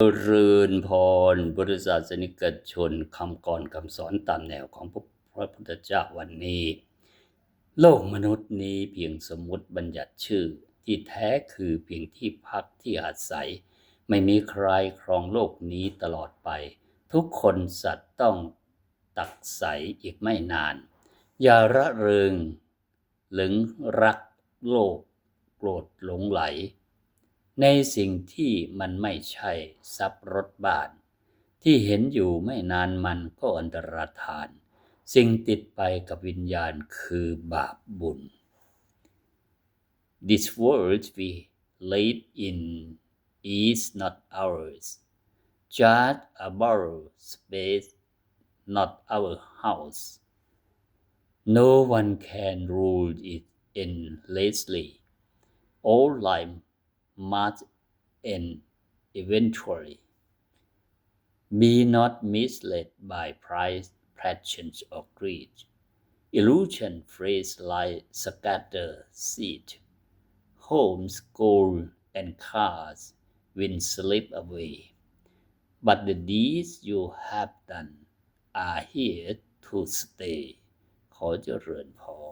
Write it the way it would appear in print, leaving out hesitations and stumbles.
เจริญพรพุทธศาสนิกชนคำกรคำสอนตามแนวของพระพุทธเจ้าวันนี้โลกมนุษย์นี้เพียงสมมุติบัญญัติชื่อที่แท้คือเพียงที่พักที่อาศัยไม่มีใครครองโลกนี้ตลอดไปทุกคนสัตว์ต้องตักใสอีกไม่นานอย่าระเริงหลงรักโลกโกรธหลงไหลในสิ่งที่มันไม่ใช่ทรัพย์รสบ้านที่เห็นอยู่ไม่นานมันก็อันตรธานสิ่งติดไปกับวิญญาณคือบาปบุญ This world we live in is not ours just a borrowed space not our house no one can rule it endlessly all life must end eventually be not misled by pride, passion or greed. Illusion phrase like scattered seed. Homes, gold and cars will slip away. But the deeds you have done are here to stay. ขอเจริญพร